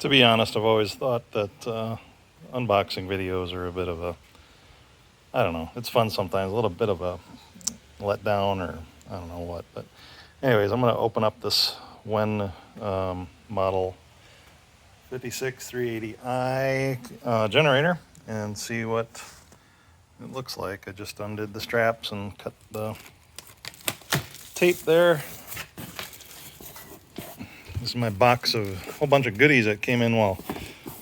To be honest, I've always thought that unboxing videos are a bit of a, I don't know, it's fun sometimes, a little bit of a letdown or I don't know what. But anyways, I'm going to open up this WEN model 56380i generator and see what it looks like. I just undid the straps and cut the tape there. This is my box of a whole bunch of goodies that came in while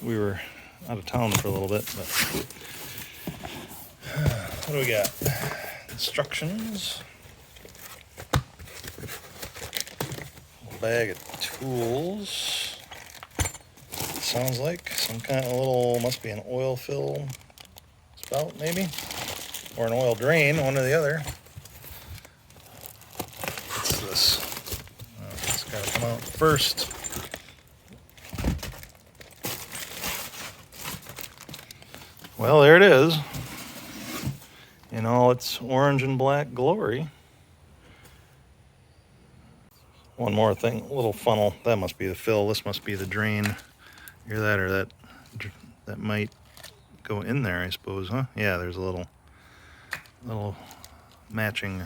we were out of town for a little bit. But what do we got? Instructions. A bag of tools. Sounds like some kind of little, must be an oil fill spout maybe, or an oil drain, one or the other. What's this? It's got to come out first. Well, there it is in all its orange and black glory. One more thing, a little funnel. That must be the fill. This must be the drain. Hear that, or that might go in there, I suppose, huh? Yeah, there's a little matching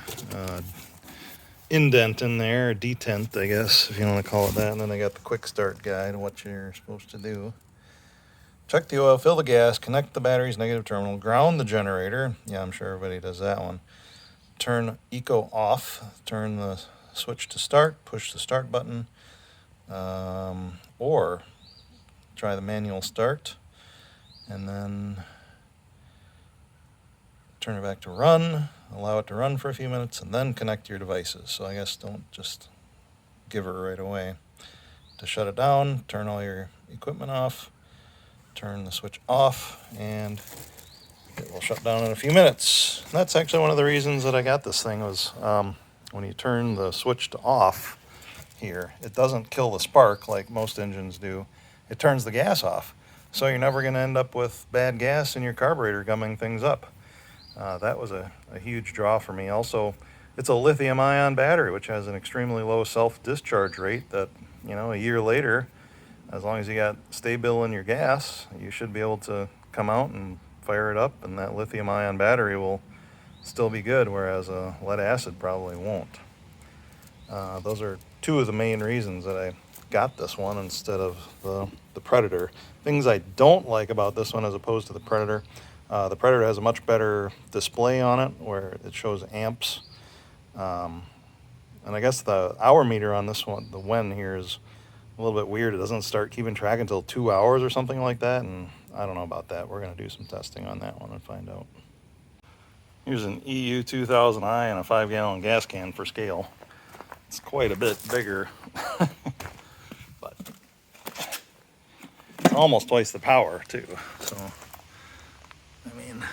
indent in there, or detent, I guess, if you want to call it that. And then I got the quick start guide, what you're supposed to do. Check the oil, fill the gas, connect the battery's negative terminal, ground the generator. Yeah, I'm sure everybody does that one. Turn eco off, turn the switch to start, push the start button, or try the manual start, and then turn it back to run, allow it to run for a few minutes, and then connect your devices. So I guess don't just give her right away. To shut it down, turn all your equipment off, turn the switch off, and it will shut down in a few minutes. And that's actually one of the reasons that I got this thing was when you turn the switch to off here, it doesn't kill the spark like most engines do. It turns the gas off. So you're never going to end up with bad gas in your carburetor gumming things up. That was a huge draw for me. Also, it's a lithium-ion battery, which has an extremely low self-discharge rate that, you know, a year later, as long as you got stable in your gas, you should be able to come out and fire it up, and that lithium-ion battery will still be good, whereas a lead acid probably won't. Those are two of the main reasons that I got this one instead of the Predator. Things I don't like about this one as opposed to the Predator has a much better display on it where it shows amps. And I guess the hour meter on this one, the WEN here, is a little bit weird. It doesn't start keeping track until 2 hours or something like that, and I don't know about that. We're going to do some testing on that one and find out. Here's an EU 2000i and a 5-gallon gas can for scale. It's quite a bit bigger, but it's almost twice the power too. So, I mean,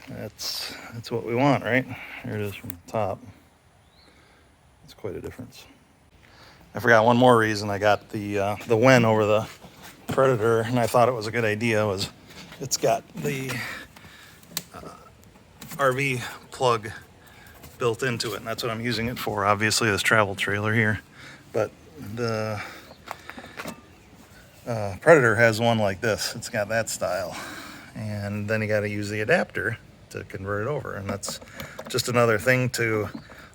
that's what we want, right? Here it is from the top. It's quite a difference. I forgot one more reason I got the WEN over the Predator, and I thought it was a good idea, was it's got the RV plug built into it, and that's what I'm using it for. Obviously, this travel trailer here, but the Predator has one like this. It's got that style, and then you got to use the adapter to convert it over, and that's just another thing to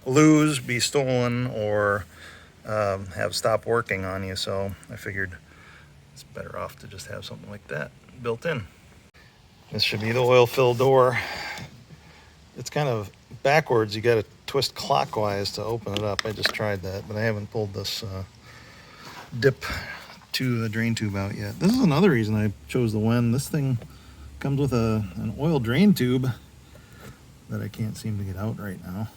lose, be stolen, or have stop working on you. So I figured it's better off to just have something like that built in. This should be the oil fill door. It's kind of backwards. You got to twist clockwise to open it up. I just tried that, but I haven't pulled this dip to the drain tube out yet. This is another reason I chose the WEN. This thing comes with an oil drain tube that I can't seem to get out right now.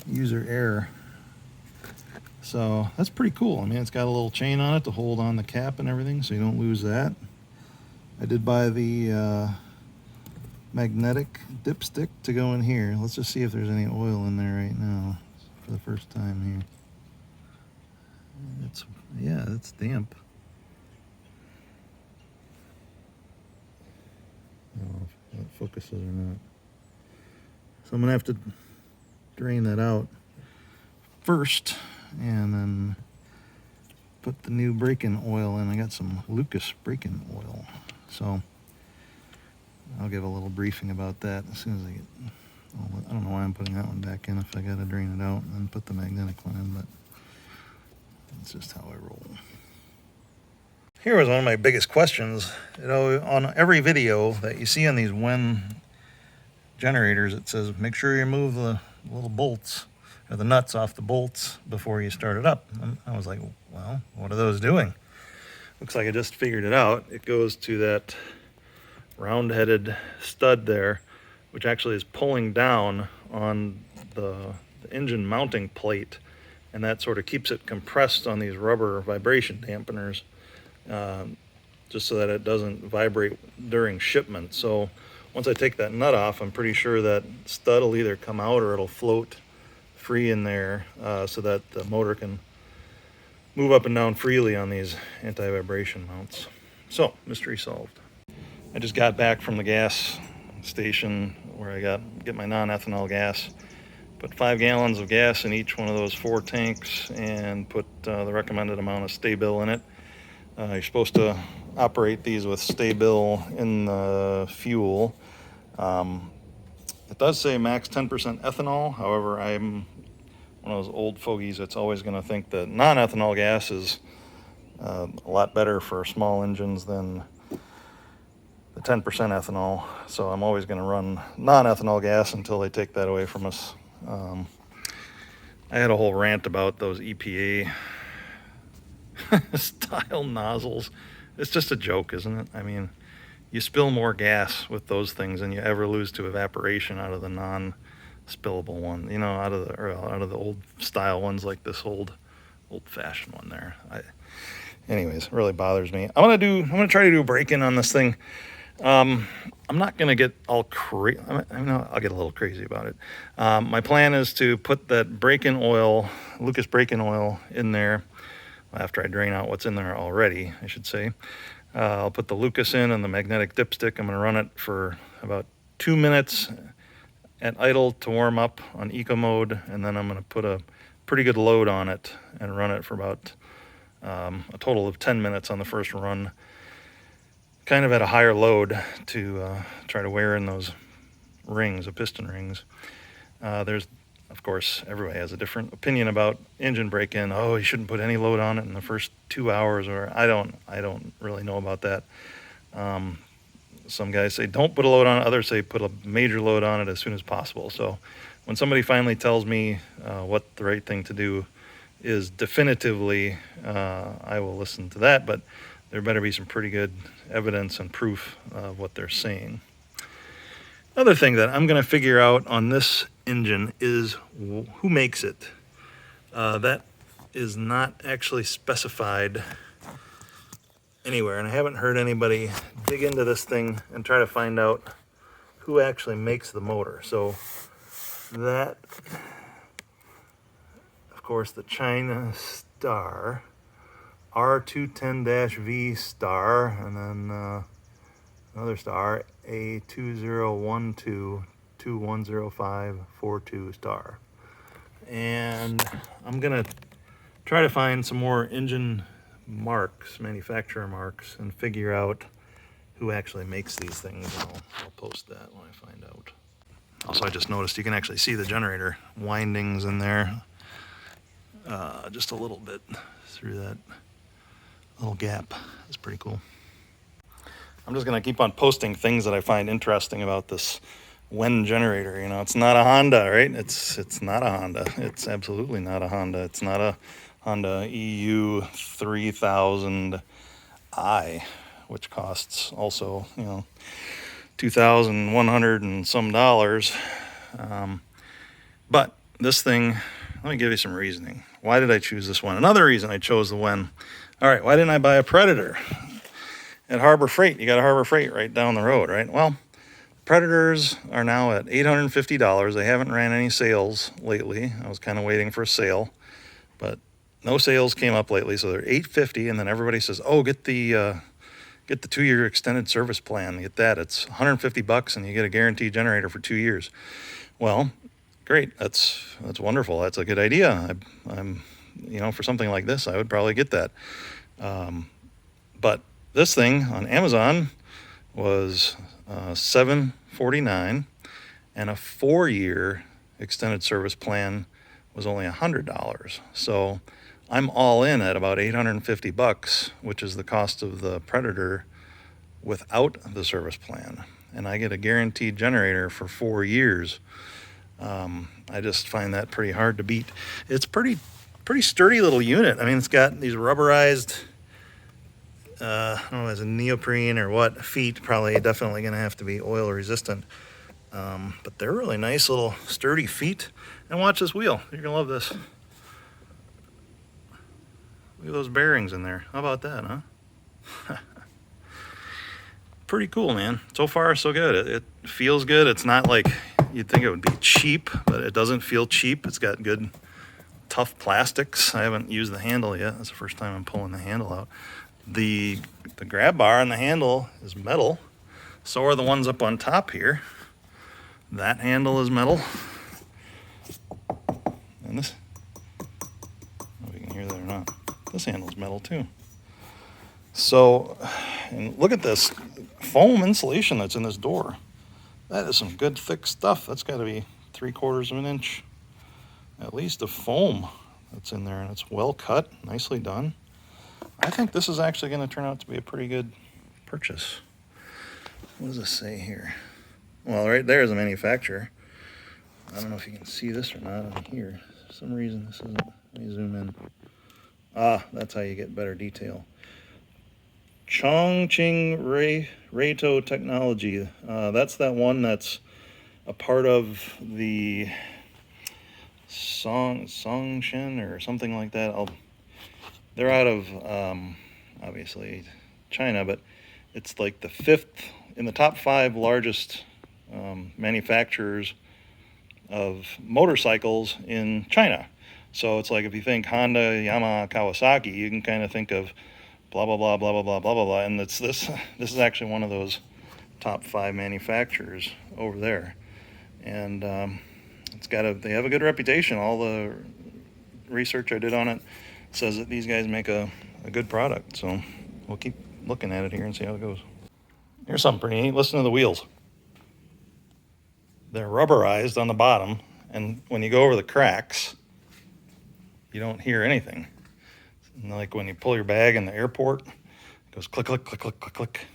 User error. So that's pretty cool. I mean, it's got a little chain on it to hold on the cap and everything, so you don't lose that. I did buy the magnetic dipstick to go in here. Let's just see if there's any oil in there right now for the first time here. It's damp. I don't know if it focuses or not. So I'm gonna have to drain that out first and then put the new break-in oil in. I got some Lucas break-in oil, so I'll give a little briefing about that as soon as I get. Well, I don't know why I'm putting that one back in if I got to drain it out and then put the magnetic one in, but that's just how I roll. Here was one of my biggest questions. You know, on every video that you see on these WEN generators, it says make sure you remove the little bolts or the nuts off the bolts before you start it up. And I was like, well, what are those doing? Looks like I just figured it out. It goes to that round-headed stud there, which actually is pulling down on the engine mounting plate, and that sort of keeps it compressed on these rubber vibration dampeners, just so that it doesn't vibrate during shipment. So once I take that nut off, I'm pretty sure that stud will either come out or it'll float free in there, so that the motor can move up and down freely on these anti-vibration mounts. So, mystery solved. I just got back from the gas station where I get my non-ethanol gas. Put 5 gallons of gas in each one of those 4 tanks and put the recommended amount of Sta-Bil in it. You're supposed to operate these with Sta-Bil in the fuel. It does say max 10% ethanol. However, I'm one of those old fogies that's always going to think that non-ethanol gas is a lot better for small engines than the 10% ethanol. So I'm always going to run non-ethanol gas until they take that away from us. I had a whole rant about those EPA style nozzles. It's just a joke, isn't it? I mean, you spill more gas with those things than you ever lose to evaporation out of the non-spillable one. You know, out of the old style ones like this old-fashioned one there. Anyways, it really bothers me. I'm gonna try to do a break-in on this thing. I'm not gonna get all crazy. I'll get a little crazy about it. My plan is to put that break-in oil, Lucas break-in oil, in there after I drain out what's in there already, I should say. I'll put the Lucas in and the magnetic dipstick. I'm gonna run it for about 2 minutes at idle to warm up on eco mode, and then I'm gonna put a pretty good load on it and run it for about a total of 10 minutes on the first run, kind of at a higher load to try to wear in those rings, the piston rings. There's, of course, everybody has a different opinion about engine break-in. Oh, you shouldn't put any load on it in the first 2 hours, or I don't really know about that. Some guys say don't put a load on it. Others say put a major load on it as soon as possible. So when somebody finally tells me what the right thing to do is definitively, I will listen to that, but there better be some pretty good evidence and proof of what they're saying. Another thing that I'm going to figure out on this engine is who makes it. That is not actually specified anywhere, and I haven't heard anybody dig into this thing and try to find out who actually makes the motor. So that, of course, the China Star R210-V star, and then another star A2012210542 star. And I'm gonna try to find some more engine marks, manufacturer marks, and figure out who actually makes these things. I'll post that when I find out. Also, I just noticed you can actually see the generator windings in there, just a little bit through that little gap. It's pretty cool. I'm just gonna keep on posting things that I find interesting about this WEN generator. You know, it's not a Honda, right? It's not a Honda. It's absolutely not a Honda. It's not a Honda EU 3000i, which costs also, you know, $2,100 and some dollars. But this thing, let me give you some reasoning. Why did I choose this one? Another reason I chose the WEN. All right, why didn't I buy a Predator at Harbor Freight? You got a Harbor Freight right down the road, right? Well, Predators are now at $850. They haven't ran any sales lately. I was kind of waiting for a sale, but no sales came up lately, so they're $850. And then everybody says, "Oh, get the 2-year extended service plan. Get that. It's $150, and you get a guaranteed generator for 2 years." Well, great. That's wonderful. That's a good idea. I'm you know, for something like this, I would probably get that. But this thing on Amazon was $749, and a 4-year extended service plan was only $100. So I'm all in at about $850, which is the cost of the Predator without the service plan, and I get a guaranteed generator for 4 years. I just find that pretty hard to beat. It's pretty sturdy little unit. I mean, it's got these rubberized, I don't know, as a neoprene or what, feet, probably definitely going to have to be oil resistant. But they're really nice little sturdy feet. And watch this wheel. You're going to love this. Look at those bearings in there. How about that, huh? Pretty cool, man. So far, so good. It feels good. It's not like you'd think it would be cheap, but it doesn't feel cheap. It's got good, tough plastics. I haven't used the handle yet. That's the first time I'm pulling the handle out. The grab bar on the handle is metal. So are the ones up on top here. That handle is metal. And this, I don't know if you can hear that or not. This handle's metal too. So, and look at this foam insulation that's in this door. That is some good thick stuff. That's got to be 3/4 of an inch, at least, of foam that's in there, and it's well cut, nicely done. I think this is actually going to turn out to be a pretty good purchase. What does this say here? Well, right there is a manufacturer. I don't know if you can see this or not on here. For some reason this isn't. Let me zoom in. Ah, that's how you get better detail. Chongqing Reito Technology. That's that one that's a part of the Songshen or something like that. They're out of obviously China, but it's like the 5th in the top 5 largest manufacturers of motorcycles in China. So it's like if you think Honda, Yamaha, Kawasaki, you can kind of think of blah blah blah blah blah blah blah blah blah, and it's this is actually one of those top 5 manufacturers over there, and they have a good reputation. All the research I did on it says that these guys make a good product, so we'll keep looking at it here and see how it goes. Here's something pretty neat. Listen to the wheels. They're rubberized on the bottom, and when you go over the cracks, you don't hear anything. Like when you pull your bag in the airport, it goes click, click, click, click, click, click.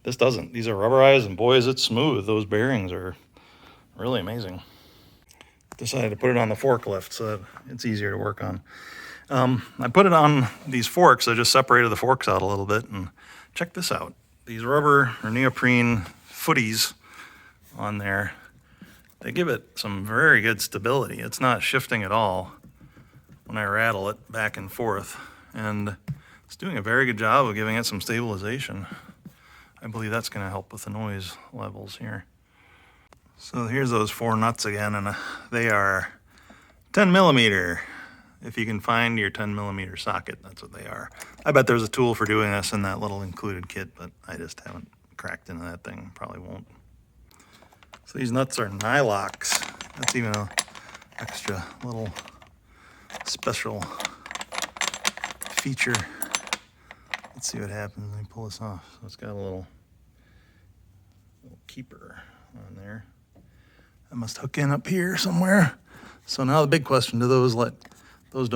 This doesn't. These are rubberized, and boy, is it smooth. Those bearings are really amazing. Decided to put it on the forklift so that it's easier to work on. I put it on these forks. I just separated the forks out a little bit, and check this out. These rubber or neoprene footies on there, they give it some very good stability. It's not shifting at all when I rattle it back and forth, and it's doing a very good job of giving it some stabilization. I believe that's going to help with the noise levels here. So here's those 4 nuts again, and they are 10 millimeter. If you can find your 10 millimeter socket, that's what they are. I bet there's a tool for doing this in that little included kit, but I just haven't cracked into that thing. Probably won't. So these nuts are Nylox. That's even a extra little special feature. Let's see what happens when we pull this off. So it's got a little keeper on there. That must hook in up here somewhere. So now the big question: do those those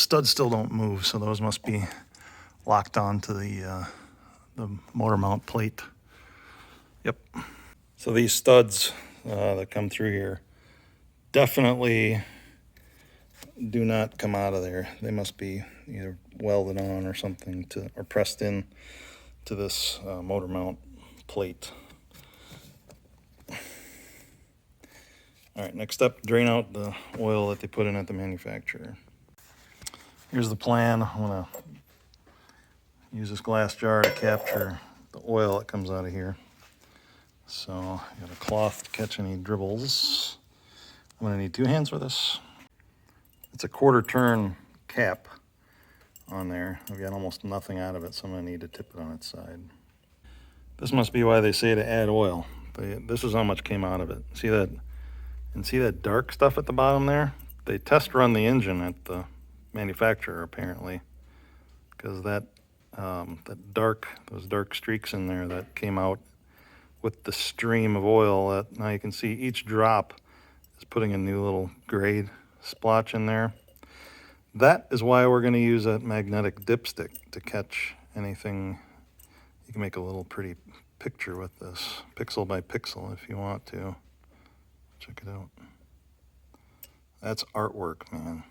studs still don't move? So those must be locked onto the motor mount plate. Yep. So these studs that come through here definitely do not come out of there. They must be either welded on or something or pressed in to this motor mount plate. All right, next up, drain out the oil that they put in at the manufacturer. Here's the plan. I'm gonna use this glass jar to capture the oil that comes out of here. So I got a cloth to catch any dribbles. I'm gonna need 2 hands for this. It's a 1/4 turn cap on there. I've got almost nothing out of it, so I'm gonna need to tip it on its side. This must be why they say to add oil, but this is how much came out of it. See that? And see that dark stuff at the bottom there? they test run the engine at the manufacturer apparently, because that those dark streaks in there that came out with the stream of oil, that now you can see each drop is putting a new little gray splotch in there. That is why we're going to use that magnetic dipstick to catch anything. You can make a little pretty picture with this, pixel by pixel, if you want to. Check it out. That's artwork, man.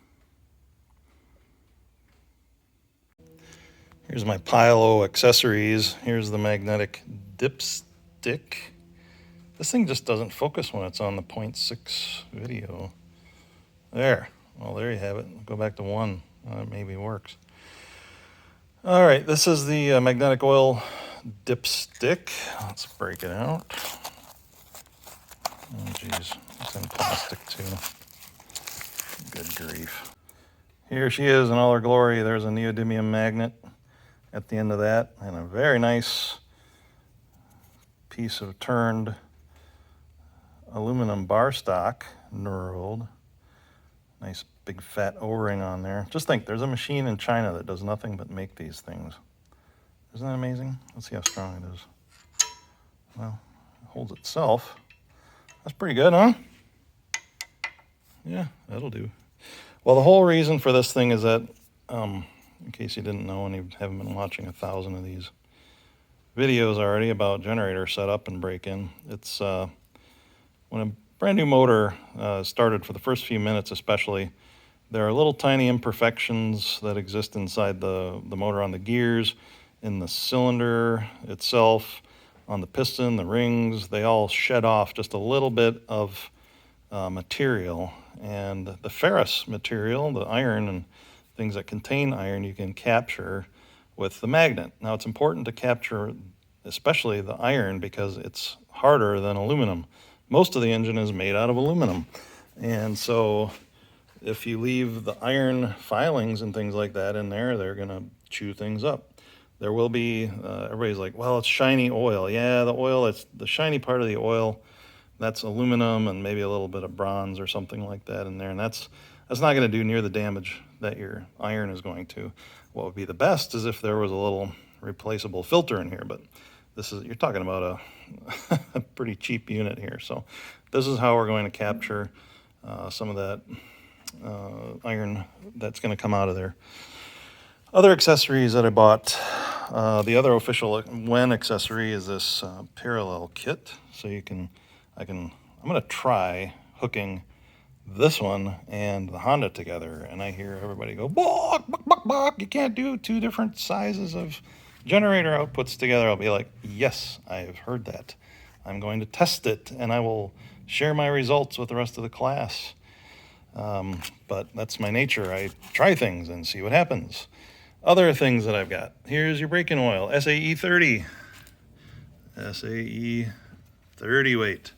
Here's my pile of accessories. Here's the magnetic dipstick. This thing just doesn't focus when it's on the 0.6 video. There. Well, there you have it. Go back to 1. It maybe works. All right, this is the magnetic oil dipstick. Let's break it out. Oh, geez. It's in plastic, too. Good grief. Here she is in all her glory. There's a neodymium magnet at the end of that, and a very nice piece of turned aluminum bar stock, knurled. Nice big fat O-ring on there. Just think, there's a machine in China that does nothing but make these things. Isn't that amazing? Let's see how strong it is. Well, it holds itself. That's pretty good, huh? Yeah, that'll do. Well, the whole reason for this thing is that, in case you didn't know and you haven't been watching 1,000 of these videos already about generator setup and break-in, it's when a brand new motor started, for the first few minutes especially, there are little tiny imperfections that exist inside the motor, on the gears, in the cylinder itself, on the piston, the rings. They all shed off just a little bit of material, and the ferrous material, the iron and things that contain iron, you can capture with the magnet. Now, it's important to capture especially the iron because it's harder than aluminum. Most of the engine is made out of aluminum, and so if you leave the iron filings and things like that in there, they're gonna chew things up. There will be, everybody's like, well, it's shiny oil. Yeah, the oil, it's the shiny part of the oil, that's aluminum and maybe a little bit of bronze or something like that in there, and that's not going to do near the damage that your iron is going to. What would be the best is if there was a little replaceable filter in here, but this is, you're talking about a pretty cheap unit here. So this is how we're going to capture some of that iron that's going to come out of there. Other accessories that I bought, the other official WEN accessory is this parallel kit. So I'm going to try hooking this one and the Honda together, and I hear everybody go, "Bawk, bawk, bawk, bawk, you can't do 2 different sizes of generator outputs together." I'll be like, yes, I have heard that. I'm going to test it, and I will share my results with the rest of the class. But that's my nature. I try things and see what happens. Other things that I've got. Here's your break-in oil, SAE 30. SAE 30 weight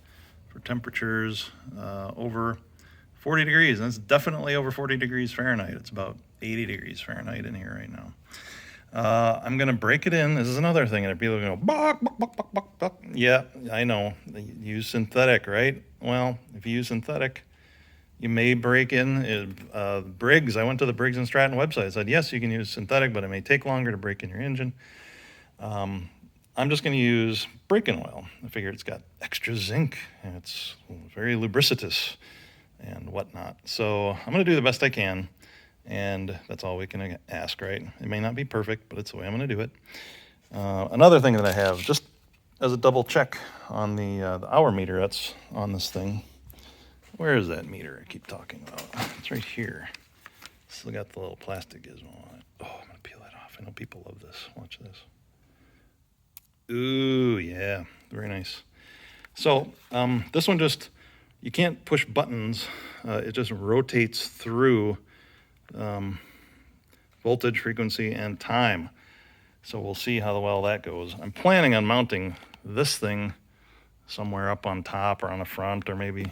for temperatures over 40 degrees. And it's definitely over 40 degrees Fahrenheit. It's about 80 degrees Fahrenheit in here right now. I'm going to break it in. This is another thing that people are going to go, "Bawk, bawk, bawk, bawk, bawk, bawk." Yeah, I know. You use synthetic, right? Well, if you use synthetic, you may break in Briggs. I went to the Briggs & Stratton website. It said, yes, you can use synthetic, but it may take longer to break in your engine. I'm just going to use break-in oil. I figure it's got extra zinc, and it's very lubricitous and whatnot. So I'm going to do the best I can, and that's all we can ask, right? It may not be perfect, but it's the way I'm going to do it. Another thing that I have, just as a double check on the hour meter that's on this thing. Where is that meter I keep talking about? It's right here. Still got the little plastic gizmo on it. Oh, I'm going to peel that off. I know people love this. Watch this. Ooh, yeah, very nice. So this one just, you can't push buttons. It just rotates through voltage, frequency, and time. So we'll see how well that goes. I'm planning on mounting this thing somewhere up on top or on the front, or maybe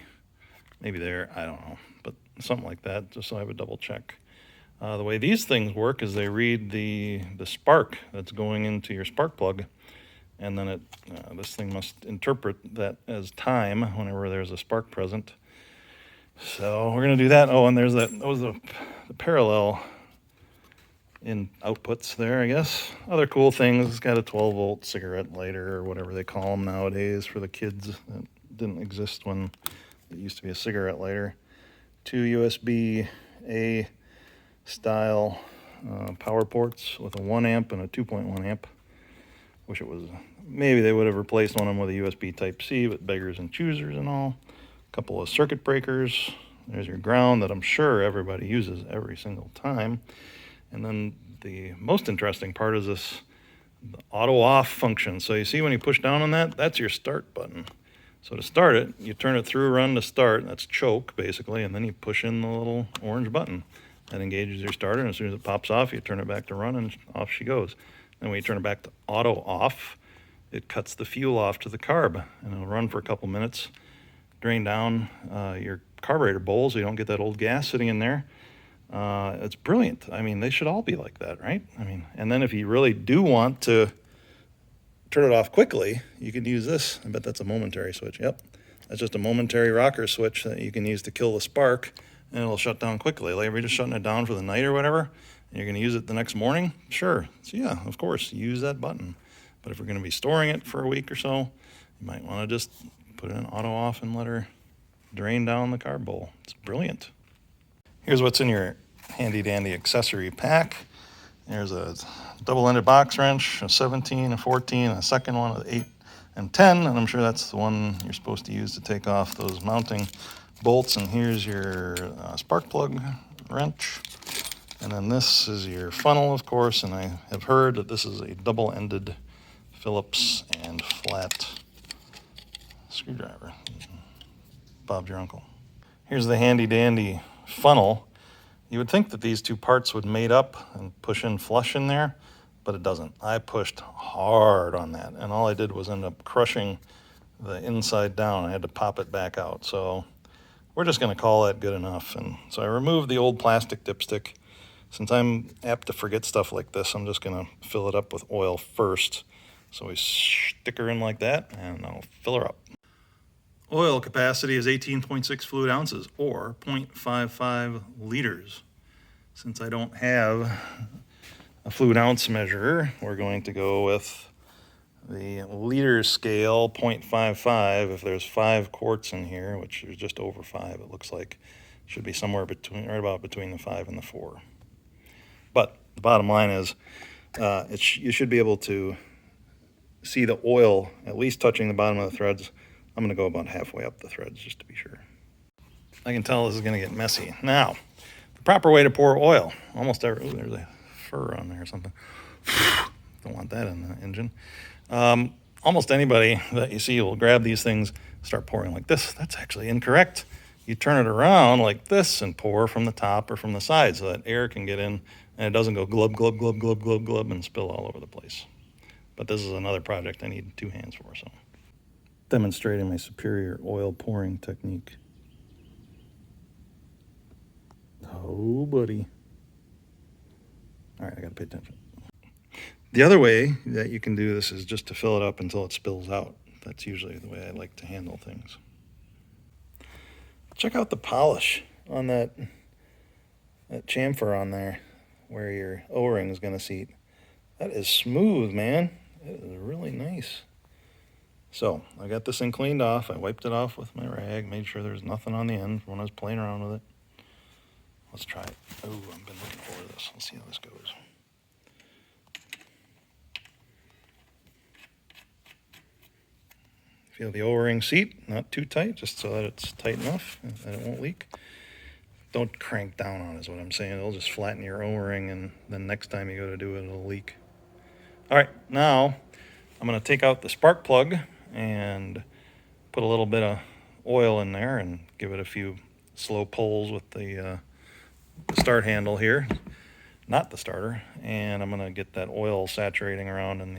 there, I don't know, but something like that, just so I have a double check. The way these things work is they read the spark that's going into your spark plug, and then this thing must interpret that as time whenever there's a spark present. So we're gonna do that. Oh, and there's that was the parallel in outputs there, I guess. Other cool things, it's got a 12-volt cigarette lighter or whatever they call them nowadays for the kids. That didn't exist when it used to be a cigarette lighter. 2 USB-A style power ports with a 1 amp and a 2.1 amp. Wish it was, maybe they would have replaced one of them with a USB Type-C, but beggars and choosers and all. A couple of circuit breakers. There's your ground that I'm sure everybody uses every single time. And then the most interesting part is this the auto off function. So you see when you push down on that, that's your start button. So to start it, you turn it through run to start, that's choke basically, and then you push in the little orange button. That engages your starter, and as soon as it pops off, you turn it back to run and off she goes. Then when you turn it back to auto off, it cuts the fuel off to the carb, and it'll run for a couple minutes, drain down your carburetor bowl so you don't get that old gas sitting in there. It's brilliant. I mean, they should all be like that, right? I mean, and then if you really do want to turn it off quickly, you can use this. I bet that's a momentary switch. Yep. That's just a momentary rocker switch that you can use to kill the spark, and it'll shut down quickly. Like if you're just shutting it down for the night or whatever, and you're going to use it the next morning, sure. So yeah, of course, use that button. But if we're going to be storing it for a week or so, you might want to just put it in auto off and let her drain down the carb bowl. It's brilliant. Here's what's in your handy dandy accessory pack. There's a double-ended box wrench, a 17, a 14, a second one, an 8 and 10, and I'm sure that's the one you're supposed to use to take off those mounting bolts. And here's your spark plug wrench. And then this is your funnel, of course, and I have heard that this is a double-ended Phillips and flat screwdriver. Bob's your uncle. Here's the handy dandy funnel. You would think that these two parts would mate up and push in flush in there, but it doesn't. I pushed hard on that, and all I did was end up crushing the inside down. I had to pop it back out. So we're just going to call that good enough. And so I removed the old plastic dipstick. Since I'm apt to forget stuff like this, I'm just going to fill it up with oil first. So we stick her in like that, and I'll fill her up. Oil capacity is 18.6 fluid ounces, or 0.55 liters. Since I don't have a fluid ounce measurer, we're going to go with the liter scale, 0.55. If there's 5 quarts in here, which is just over 5, it looks like should be somewhere between, right about between the 5 and the 4. But the bottom line is, you should be able to see the oil at least touching the bottom of the threads. I'm going to go about halfway up the threads just to be sure. I can tell this is going to get messy. Now, the proper way to pour oil. Almost every, ooh, there's a fur on there or something. Don't want that in the engine. Almost anybody that you see will grab these things, start pouring like this. That's actually incorrect. You turn it around like this and pour from the top or from the side so that air can get in and it doesn't go glub, glub, glub, glub, glub, glub and spill all over the place. But this is another project I need 2 hands for, so. Demonstrating my superior oil pouring technique. Oh, buddy. All right, I gotta pay attention. The other way that you can do this is just to fill it up until it spills out. That's usually the way I like to handle things. Check out the polish on that chamfer on there where your O-ring is gonna seat. That is smooth, man. It is really nice. So I got this thing cleaned off. I wiped it off with my rag, made sure there's nothing on the end when I was playing around with it. Let's try it. Oh, I've been looking forward to this. Let's see how this goes. Feel the O-ring seat, not too tight, just so that it's tight enough and that it won't leak. Don't crank down on it is what I'm saying. It'll just flatten your O-ring, and then next time you go to do it, it'll leak. All right, now I'm going to take out the spark plug and put a little bit of oil in there and give it a few slow pulls with the start handle here, not the starter, and I'm going to get that oil saturating around in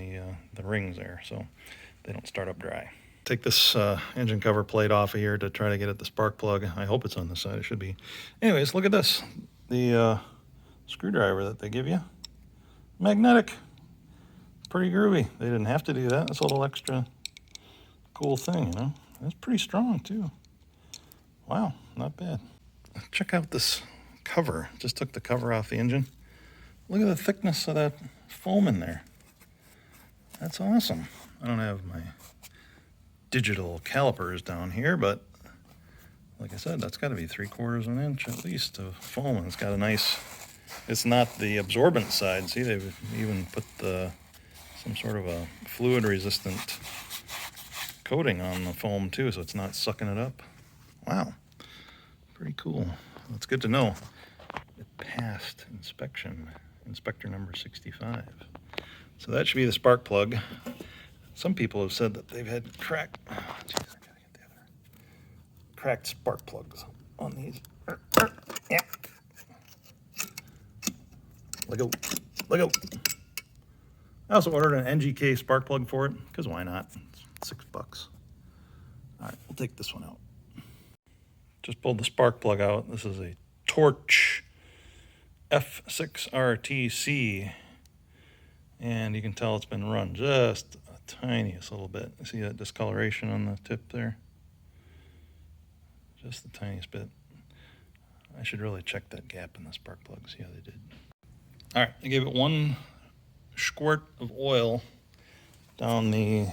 the rings there so they don't start up dry. Take this engine cover plate off of here to try to get at the spark plug. I hope it's on this side. It should be. Anyways, look at this. The screwdriver that they give you. Magnetic. Pretty groovy. They didn't have to do that. That's a little extra cool thing, you know. It's pretty strong, too. Wow. not bad. Check out this cover. Just took the cover off the engine. Look at the thickness of that foam in there. That's awesome. I don't have my digital calipers down here, but like I said, that's got to be 3/4 of an inch at least of foam. And it's got a nice, it's not the absorbent side. See, they've even put some sort of a fluid resistant coating on the foam too, so it's not sucking it up. Wow, pretty cool. That's good to know. It passed inspection, inspector number 65. So that should be the spark plug. Some people have said that they've had cracked spark plugs on these. Yeah. Let go. I also ordered an NGK spark plug for it, because why not? It's $6. All right, we'll take this one out. Just pulled the spark plug out. This is a Torch F6RTC, and you can tell it's been run just a tiniest little bit. See that discoloration on the tip there? Just the tiniest bit. I should really check that gap in the spark plug, see how they did. All right, I gave it 1 squirt of oil down the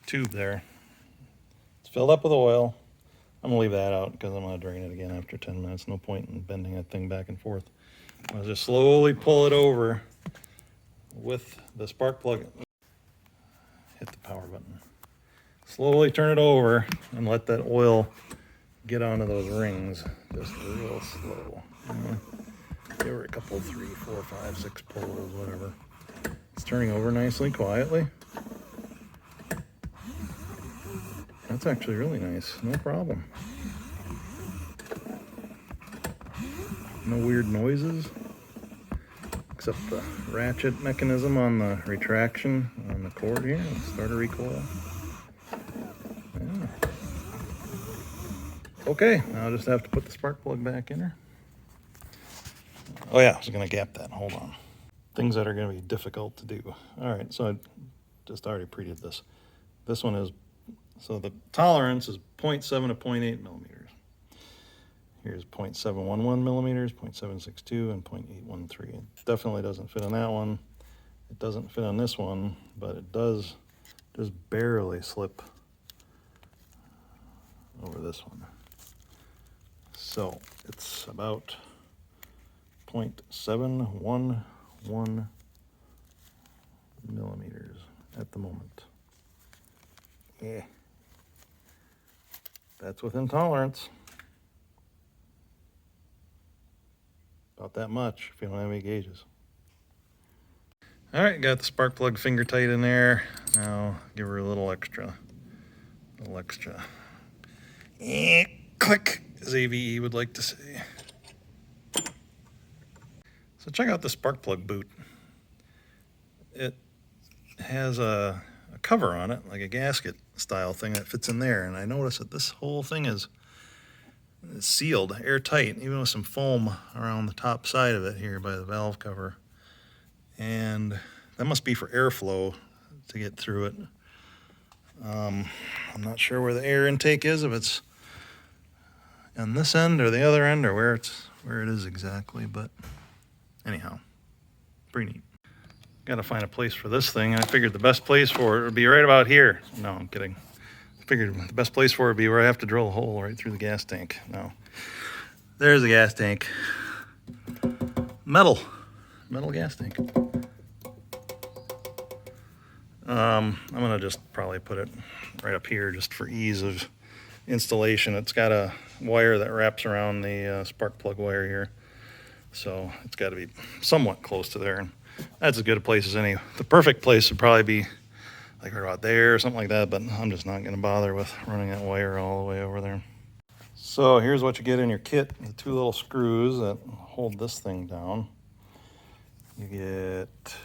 tube there. It's filled up with oil. I'm gonna leave that out because I'm gonna drain it again after 10 minutes. No point in bending that thing back and forth. I'll just slowly pull it over with the spark plug. Hit the power button. Slowly turn it over and let that oil get onto those rings. Just real slow. Give her a couple, 3, 4, 5, 6 pulls, whatever. It's turning over nicely, quietly. That's actually really nice. No problem. No weird noises, except the ratchet mechanism on the retraction on the cord here. Starter recoil. Yeah. Okay, now I'll just have to put the spark plug back in her. Oh yeah, I was gonna gap that, hold on. Things that are gonna be difficult to do. All right, so I just already pre-did this. This one is, so the tolerance is 0.7 to 0.8 millimeters. Here's 0.711 millimeters, 0.762, and 0.813. It definitely doesn't fit on that one. It doesn't fit on this one, but it does just barely slip over this one. So it's about 0.711 millimeters at the moment. Yeah, that's within tolerance. About that much if you don't have any gauges. All right, got the spark plug finger tight in there. Now give her a little extra. Click, as AVE would like to say. So check out the spark plug boot. It has a cover on it, like a gasket style thing that fits in there. And I noticed that this whole thing is sealed, airtight, even with some foam around the top side of it here by the valve cover. And that must be for airflow to get through it. I'm not sure where the air intake is, if it's on this end or the other end, or where it is exactly, but anyhow, pretty neat. Got to find a place for this thing. I figured the best place for it would be right about here. No, I'm kidding. I figured the best place for it would be where I have to drill a hole right through the gas tank. No, there's the gas tank. Metal gas tank. I'm gonna just probably put it right up here just for ease of installation. It's got a wire that wraps around the spark plug wire here, so it's got to be somewhat close to there. And that's as good a place as any. The perfect place would probably be like right about there or something like that, but I'm just not going to bother with running that wire all the way over there. So here's what you get in your kit: the 2 little screws that hold this thing down. You get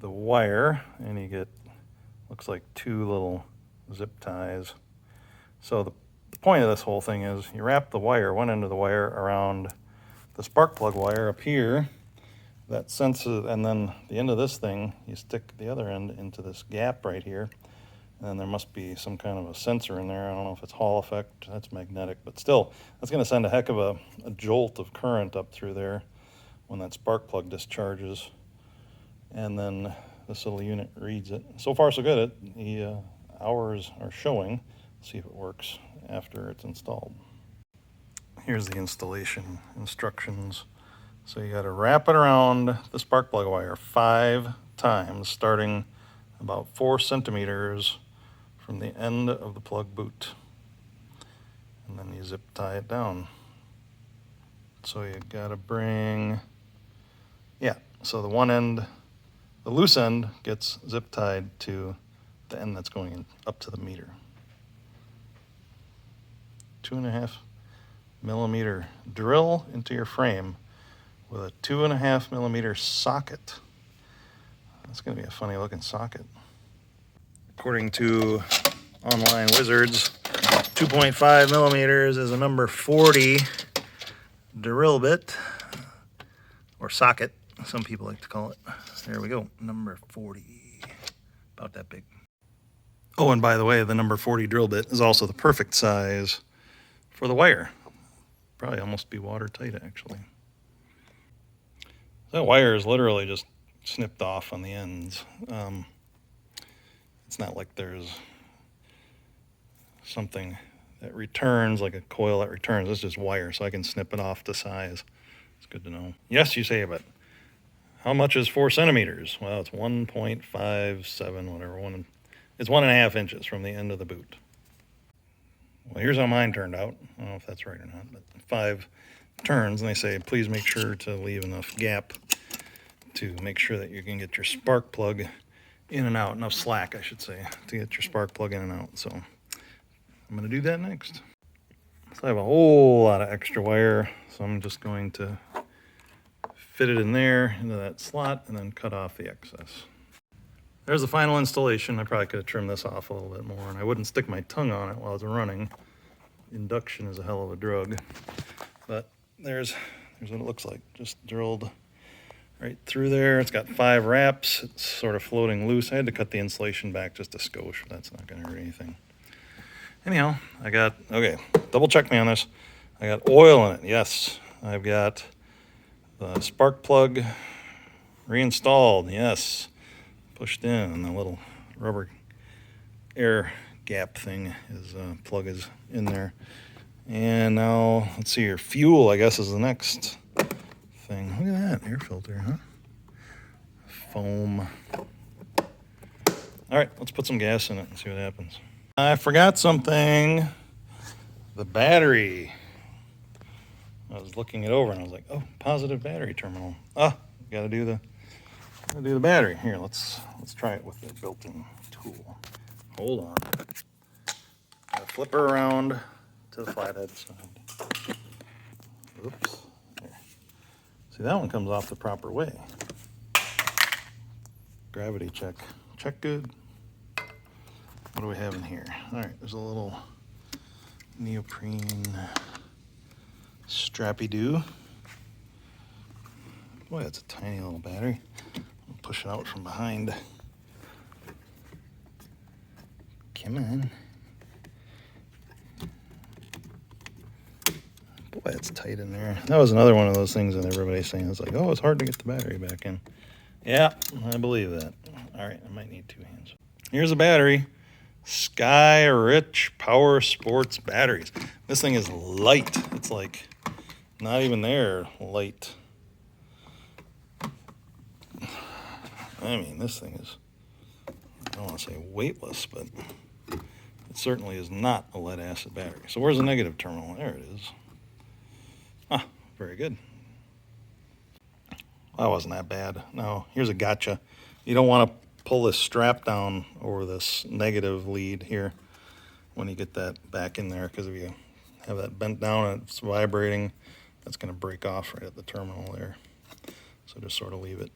the wire, and you get, looks like 2 little zip ties. So the point of this whole thing is you wrap the wire, one end of the wire, around the spark plug wire up here that senses, and then the end of this thing, you stick the other end into this gap right here, And there must be some kind of a sensor in there. I don't know if it's Hall effect, that's magnetic, but still, that's going to send a heck of a jolt of current up through there when that spark plug discharges. And then this little unit reads it. So far, so good. The hours are showing. Let's see if it works after it's installed. Here's the installation instructions. So you got to wrap it around the spark plug wire 5 times, starting about 4 centimeters from the end of the plug boot. And then you zip tie it down. So you got to bring, so the one end, the loose end gets zip tied to the end that's going in, up to the meter. 2.5 millimeter drill into your frame with a 2.5 millimeter socket. That's going to be a funny looking socket. According to Online Wizards, 2.5 millimeters is a number 40 drill bit, or socket, some people like to call it. There we go, number 40, about that big. Oh, and by the way, the number 40 drill bit is also the perfect size for the wire. Probably almost be watertight, actually. That wire is literally just snipped off on the ends. It's not like there's something that returns, like a coil that returns. It's just wire, so I can snip it off to size. It's good to know. Yes, you say, but how much is 4 centimeters? Well, it's 1.57, whatever. It's 1.5 inches from the end of the boot. Well, here's how mine turned out. I don't know if that's right or not, but 5 turns, and they say, please make sure to leave enough gap to make sure that you can get your spark plug in and out, enough slack, I should say, to get your spark plug in and out. So I'm going to do that next. So I have a whole lot of extra wire, so I'm just going to fit it in there into that slot and then cut off the excess. There's the final installation. I probably could have trimmed this off a little bit more, and I wouldn't stick my tongue on it while it's running. Induction is a hell of a drug. But there's what it looks like. Just drilled right through there. It's got 5 wraps. It's sort of floating loose. I had to cut the insulation back just a skosh, but that's not going to hurt anything. Anyhow, double check me on this. I got oil in it. Yes. I've got the spark plug reinstalled. Yes. Pushed in, and the little rubber air gap thing plug is in there. And now, let's see here, fuel, I guess, is the next thing. Look at that, air filter, huh? Foam. All right, let's put some gas in it and see what happens. I forgot something. The battery. I was looking it over and I was like, oh, positive battery terminal. Gotta do the battery. Here, let's try it with the built-in tool. Hold on. Gotta flip her around to the flathead side. Oops. There. See, that one comes off the proper way. Gravity check. Check good. What do we have in here? All right, there's a little neoprene strappy-doo. Boy, that's a tiny little battery. I'll push it out from behind. Come on. Boy, it's tight in there. That was another one of those things that everybody's saying. It's like, oh, it's hard to get the battery back in. Yeah, I believe that. All right, I might need 2 hands. Here's a battery. Sky Rich Power Sports batteries. This thing is light. It's like not even there light. I mean, this thing is, I don't want to say weightless, but it certainly is not a lead acid battery. So where's the negative terminal? There it is. Very good. That wasn't that bad. Now, here's a gotcha. You don't want to pull this strap down over this negative lead here when you get that back in there, because if you have that bent down and it's vibrating, that's going to break off right at the terminal there. So just sort of leave it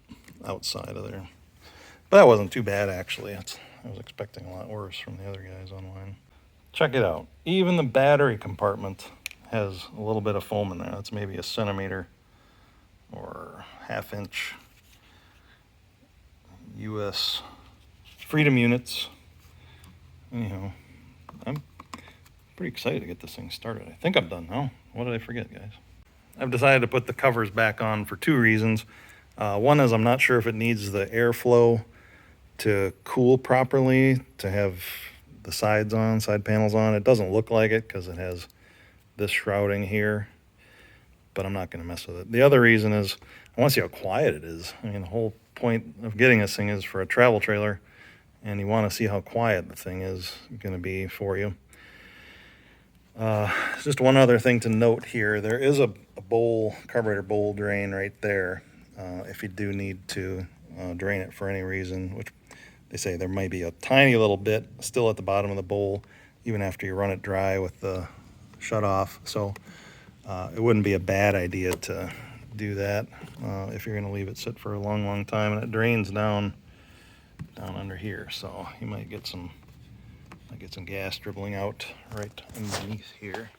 outside of there. But that wasn't too bad, actually. I was expecting a lot worse from the other guys online. Check it out. Even the battery compartment has a little bit of foam in there. That's maybe 1 centimeter or 1/2 inch US Freedom units. anyhow, I'm pretty excited to get this thing started. I think I'm done now. What did I forget, guys? I've decided to put the covers back on for two reasons. One is I'm not sure if it needs the airflow to cool properly, to have the side panels on. It doesn't look like it because it has this shrouding here, but I'm not going to mess with it. The other reason is I want to see how quiet it is. I mean, the whole point of getting this thing is for a travel trailer, and you want to see how quiet the thing is going to be for you. Just one other thing to note here. There is a carburetor bowl drain right there if you do need to drain it for any reason, which they say there might be a tiny little bit still at the bottom of the bowl even after you run it dry with the shut off. So it wouldn't be a bad idea to do that if you're going to leave it sit for a long time, and it drains down under here, so you might get some gas dribbling out right underneath here.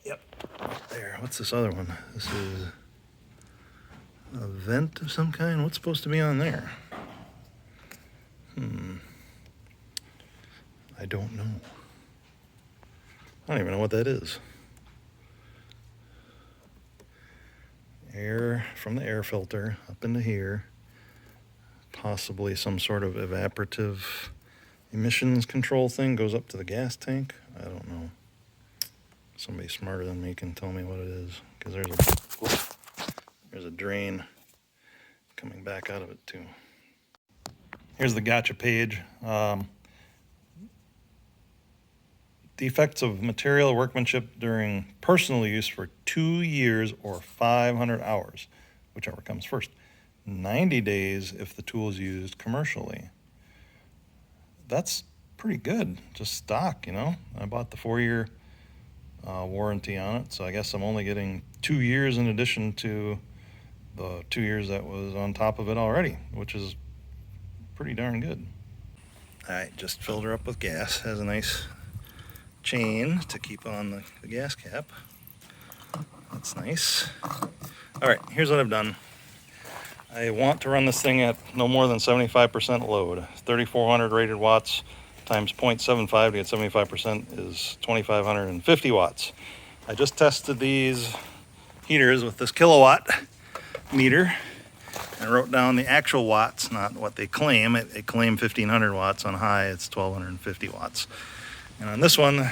Yep, there. What's this other one? This is a vent of some kind. What's supposed to be on there? I don't know. I don't even know what that is. Air from the air filter up into here. Possibly some sort of evaporative emissions control thing goes up to the gas tank. I don't know. Somebody smarter than me can tell me what it is, because there's a drain coming back out of it too. Here's the gotcha page. Defects of material workmanship during personal use for 2 years or 500 hours, whichever comes first. 90 days if the tool is used commercially. That's pretty good, just stock, you know. I bought the 4-year warranty on it, so I guess I'm only getting 2 years in addition to the 2 years that was on top of it already, which is pretty darn good. All right, just filled her up with gas. Has a nice chain to keep on the gas cap. That's nice. All right, here's what I've done. I want to run this thing at no more than 75% load. 3,400 rated watts times 0.75 to get 75% is 2,550 watts. I just tested these heaters with this kilowatt meter and wrote down the actual watts, not what they claim. They claim 1,500 watts on high. It's 1,250 watts. And on this one,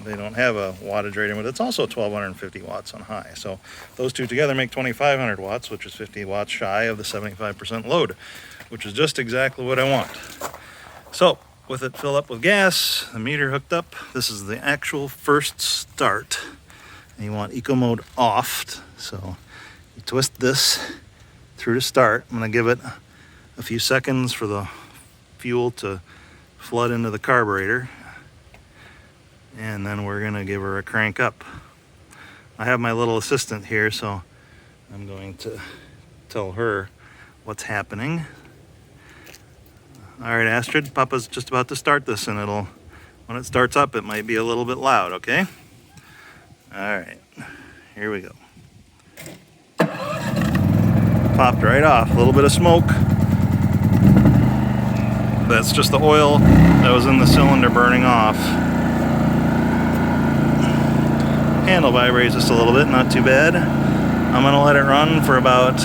they don't have a wattage rating, but it's also 1,250 watts on high. So those two together make 2,500 watts, which is 50 watts shy of the 75% load, which is just exactly what I want. So with it filled up with gas, the meter hooked up, this is the actual first start. And you want eco mode off. So you twist this through to start. I'm going to give it a few seconds for the fuel to flood into the carburetor. And then we're gonna give her a crank up. I have my little assistant here, so I'm going to tell her what's happening. All right, Astrid, Papa's just about to start this, and when it starts up, it might be a little bit loud, okay? All right, here we go. Popped right off, a little bit of smoke. That's just the oil that was in the cylinder burning off. Handle vibrates just a little bit, not too bad. I'm gonna let it run for about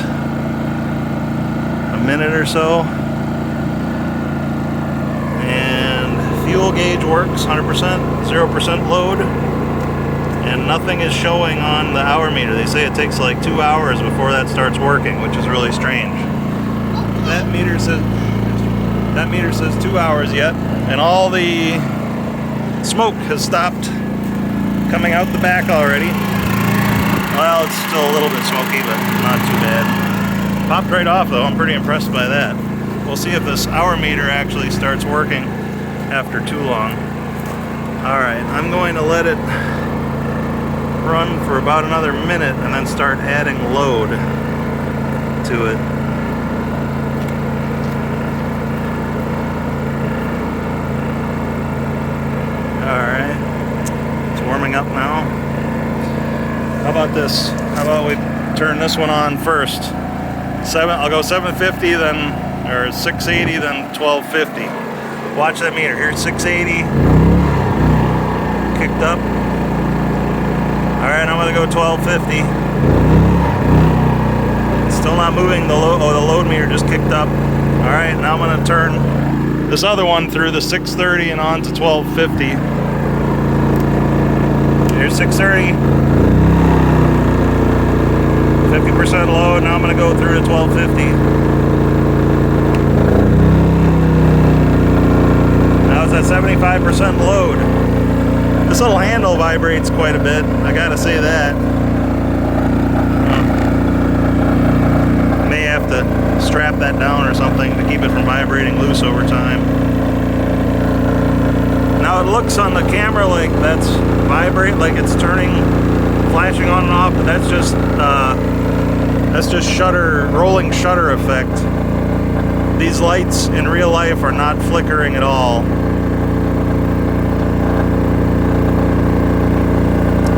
a minute or so. And fuel gauge works 100%, 0% load. And nothing is showing on the hour meter. They say it takes like 2 hours before that starts working, which is really strange. That meter says 2 hours yet, and all the smoke has stopped coming out the back already. Well, it's still a little bit smoky, but not too bad. Popped right off though, I'm pretty impressed by that. We'll see if this hour meter actually starts working after too long. All right, I'm going to let it run for about another minute and then start adding load to it. All right. Warming up now. How about this? How about we turn this one on first? I'll go 750 then, or 680 then 1250. Watch that meter. Here's 680. Kicked up. Alright, I'm gonna go 1250. Still not moving. The load meter just kicked up. Alright, now I'm gonna turn this other one through the 630 and on to 1250. Here's 630. 50% load. Now I'm gonna go through to 1250. Now it's at 75% load. This little handle vibrates quite a bit, I gotta say that. May have to strap that down or something to keep it from vibrating loose over time. Now it looks on the camera like that's like it's turning, flashing on and off, but that's just rolling shutter effect. These lights in real life are not flickering at all.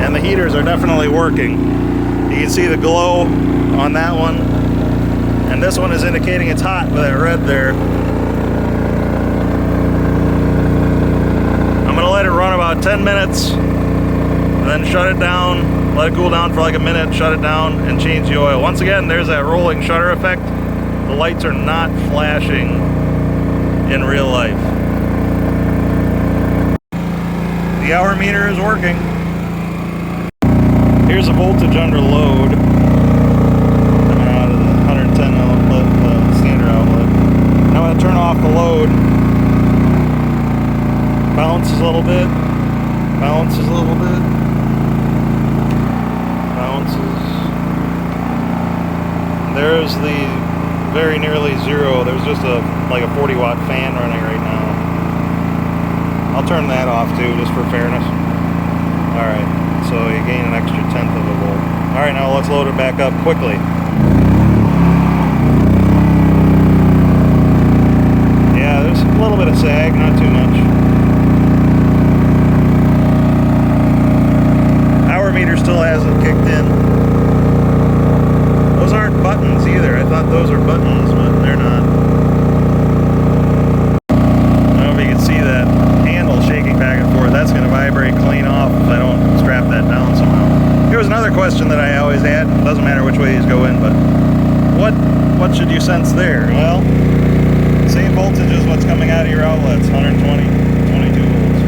And the heaters are definitely working. You can see the glow on that one. And this one is indicating it's hot with that red there. I'm gonna let it run about 10 minutes, and then shut it down, let it cool down for like a minute, shut it down, and change the oil. Once again, there's that rolling shutter effect. The lights are not flashing in real life. The hour meter is working. Here's the voltage under load. Coming out of the 110 outlet, the standard outlet. Now I'm going to turn off the load. Bounces a little bit. Bounces a little bit. Bounces. There's the very nearly zero. There's just like a 40 watt fan running right now. I'll turn that off too, just for fairness. Alright, so you gain an extra 1/10 of a volt. Alright, now let's load it back up quickly. Yeah, there's a little bit of sag, not too much. Hour meter still hasn't kicked in. Those aren't buttons either. I thought those were buttons, but they're not. I don't know if you can see that handle shaking back and forth. That's going to vibrate clean off if I don't strap that down somehow. Here was another question that I always had. Doesn't matter which way you go in, but what should you sense there? Well, same voltage as what's coming out of your outlets, 120, 22 volts.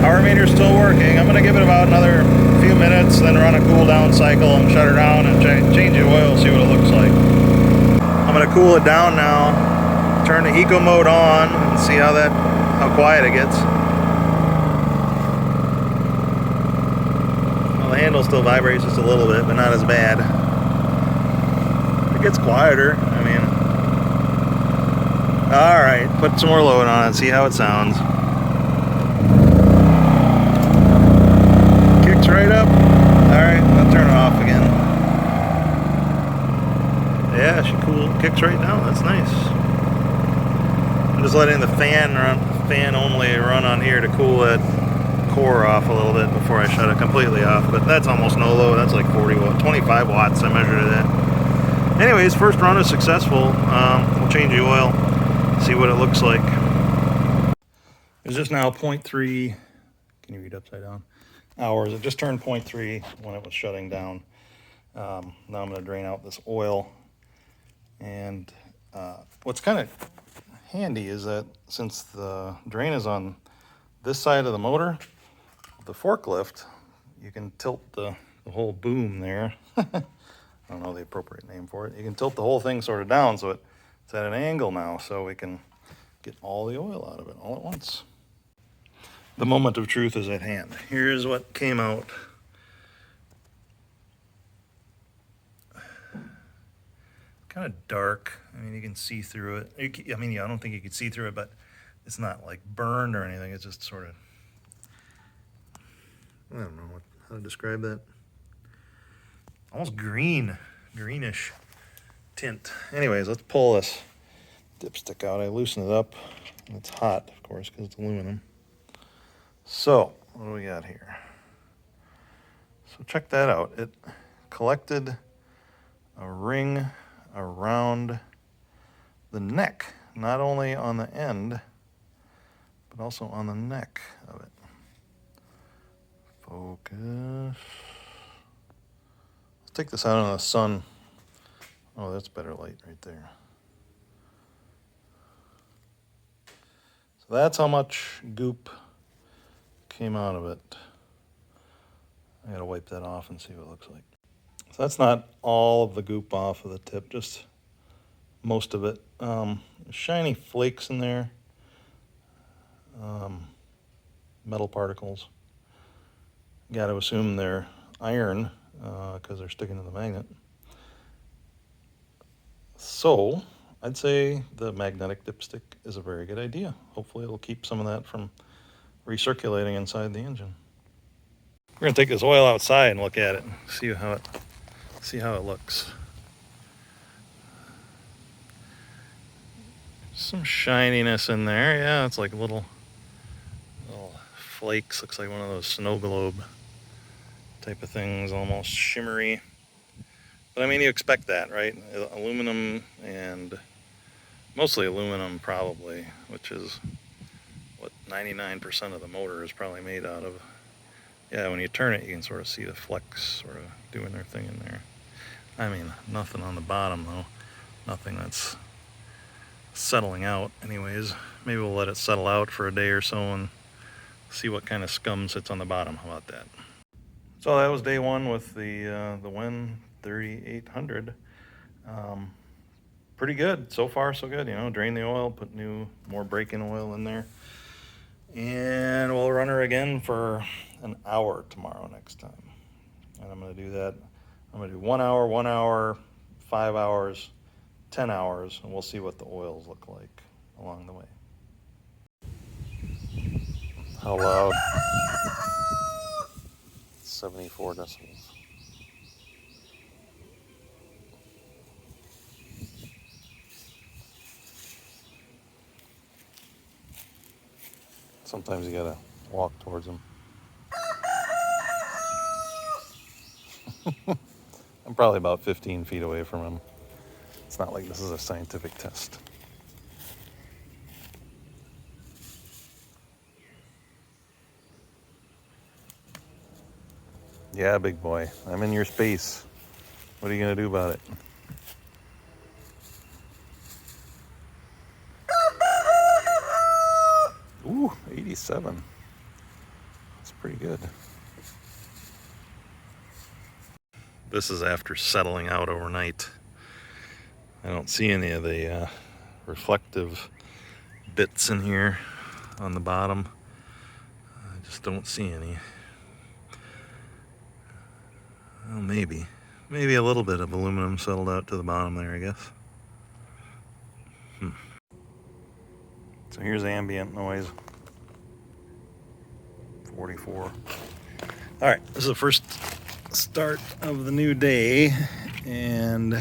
Hour meter's still working. I'm going to give it about another few minutes, then run a cool down cycle and shut her down and change the oil, see what it looks like. I'm going to cool it down now, turn the eco mode on and see how quiet it gets. Well, the handle still vibrates just a little bit, but not as bad. It gets quieter. I mean, alright, put some more load on it, see how it sounds. Kicks right up. Alright, I'll turn it off again. Yeah, she kicks right down. That's nice. I'm just letting the fan only run on here to cool that core off a little bit before I shut it completely off. But that's almost no load. That's like 25 watts. I measured it at. Anyways, first run is successful. We'll change the oil, see what it looks like. It's just now 0.3. Can you read upside down? Hours. It just turned 0.3 when it was shutting down. Now I'm going to drain out this oil. And what's kind of handy is that since the drain is on this side of the motor, the forklift, you can tilt the whole boom there. I don't know the appropriate name for it. You can tilt the whole thing sort of down so it's at an angle now, so we can get all the oil out of it all at once. The moment of truth is at hand. Here's what came out. Kind of dark. I mean, you can see through it. I don't think you can see through it, but it's not like burned or anything. It's just sort of, I don't know how to describe that. Almost greenish tint. Anyways, let's pull this dipstick out. I loosen it up. It's hot, of course, because it's aluminum. So, what do we got here? So check that out. It collected a ring around the neck, not only on the end, but also on the neck of it. Focus. Let's take this out in the sun. Oh, that's better light right there. So that's how much goop came out of it. I gotta wipe that off and see what it looks like. So that's not all of the goop off of the tip, just most of it. Shiny flakes in there, metal particles. Got to assume they're iron because they're sticking to the magnet. So I'd say the magnetic dipstick is a very good idea. Hopefully it'll keep some of that from recirculating inside the engine. We're gonna take this oil outside and look at it and see how it looks. Some shininess in there. Yeah, it's like little flakes. Looks like one of those snow globe type of things, almost shimmery. But I mean, you expect that, right? Aluminum, and mostly aluminum probably, which is what 99% of the motor is probably made out of. Yeah, when you turn it, you can sort of see the flecks sort of doing their thing in there. I mean, nothing on the bottom though. Nothing that's settling out anyways. Maybe we'll let it settle out for a day or so and see what kind of scum sits on the bottom. How about that? So that was day one with the WEN 3800. Pretty good. So far so good. You know, drain the oil, put more break-in oil in there. And we'll run her again for an hour tomorrow next time. And I'm going to do that. I'm going to do 1 hour, 1 hour, 5 hours, 10 hours, and we'll see what the oils look like along the way. How loud? 74 decibels. Sometimes you gotta walk towards them. I'm probably about 15 feet away from him. It's not like this is a scientific test. Yeah, big boy. I'm in your space. What are you gonna do about it? Ooh, 87. That's pretty good. This is after settling out overnight. I don't see any of the reflective bits in here on the bottom. I just don't see any. Well, maybe a little bit of aluminum settled out to the bottom there, I guess. So here's ambient noise. 44. All right, this is the first start of the new day, and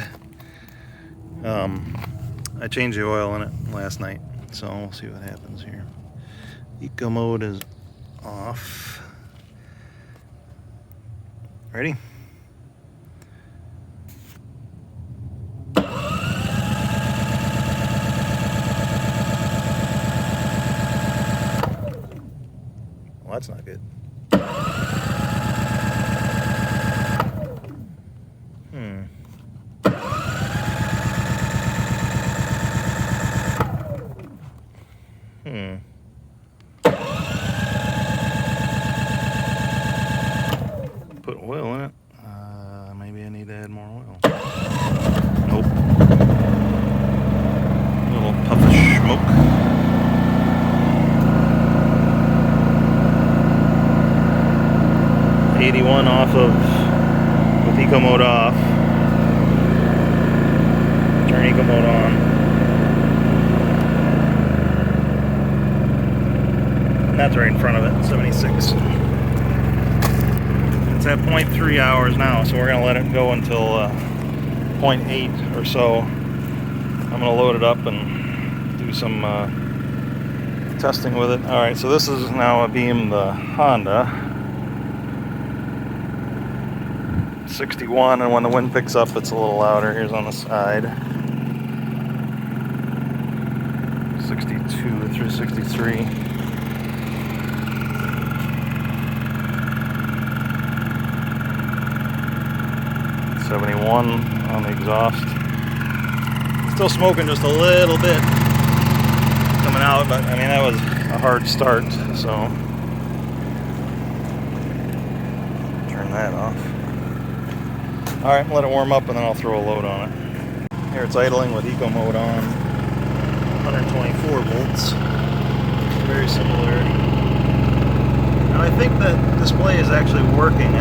I changed the oil in it last night, so we'll see what happens here. Eco mode is off. Ready? Well, that's not good. Put oil in it. Maybe I need to add more oil. Nope. A little puff of smoke. '81 off of, with eco mode off. Turn eco mode on. And that's right in front of it, 76. It's at 0.3 hours now, so we're gonna let it go until 0.8 or so. I'm gonna load it up and do some testing with it. All right, so this is now abeam the Honda 61, and when the wind picks up, it's a little louder. Here's on the side. 62 through 63. 71 on the exhaust. Still smoking just a little bit coming out, but I mean, that was a hard start, so turn that off. All right, let it warm up and then I'll throw a load on it. Here it's idling with eco mode on, 124 volts, very similarity. And I think that display is actually working.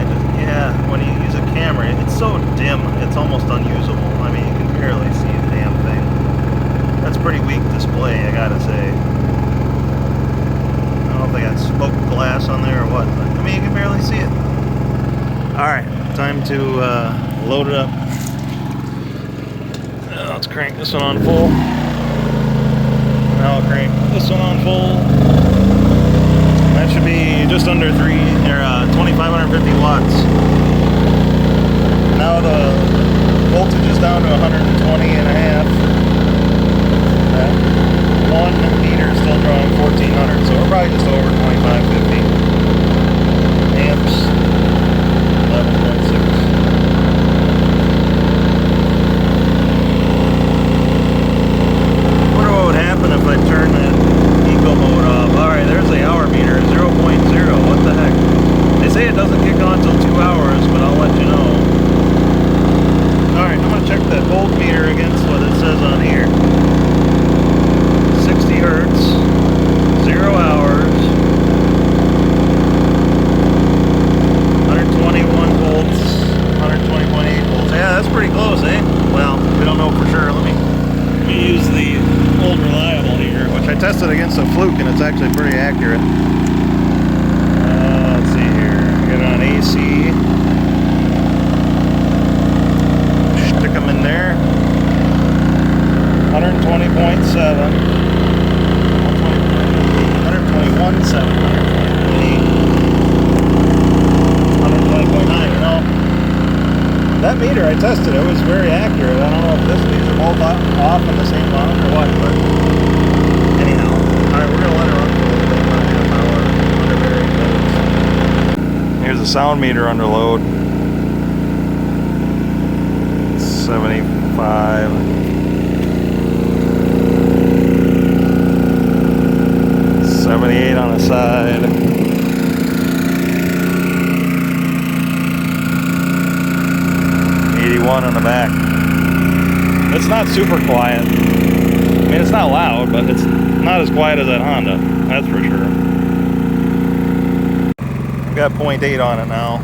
Yeah, when you use a camera, it's so dim, it's almost unusable. I mean, you can barely see the damn thing. That's pretty weak display, I gotta say. I don't know if they got smoked glass on there or what, but I mean, you can barely see it. Alright, time to load it up. Let's crank this one on full. Now I'll crank this one on full. That should be just under 2,550 watts. Now the voltage is down to 120 and a half. That one meter is still drawing 1,400, so we're probably just over 2,550 amps. 11.6. Wonder what would happen if I turn that eco mode off. Alright, there's the hour meter, 0.0. What the heck? They say it doesn't kick on until 2 hours, but I'll let you know. Alright, I'm going to check that voltmeter against what it says on here. 60 hertz, 0 hours, 121 volts, 120.8 volts. Yeah, that's pretty close, eh? Well, we don't know for sure. Let me use the old reliable here, which I tested against a Fluke, and it's actually pretty accurate. Let's see here. Get it on AC. Stick them in there. 120.7. 121.7. 120.9. You know, that meter I tested, it was very accurate. I don't know if these are both off in the same line or what, but anyhow. Alright, we're going to let it run for a little bit, about half hour under varying loads. Here's the sound meter under load. 75. 78 on the side. 81 on the back. It's not super quiet. I mean, it's not loud, but it's not as quiet as that Honda, that's for sure. I've got 0.8 on it now,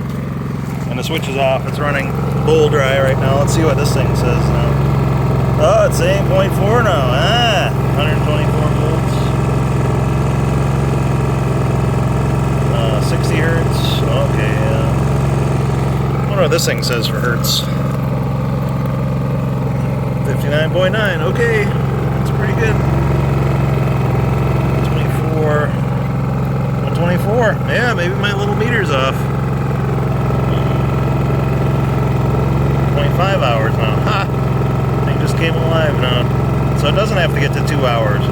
and the switch is off. It's running bowl dry right now. Let's see what this thing says now. Oh, it's saying 0.4 now. 124 volts. 60 hertz. Okay, I wonder what this thing says for hertz. 59.9. Okay, that's pretty good. 24. 124. Yeah, maybe my little meter's off. 0.5 hours now. Ha! Thing just came alive now. So it doesn't have to get to 2 hours.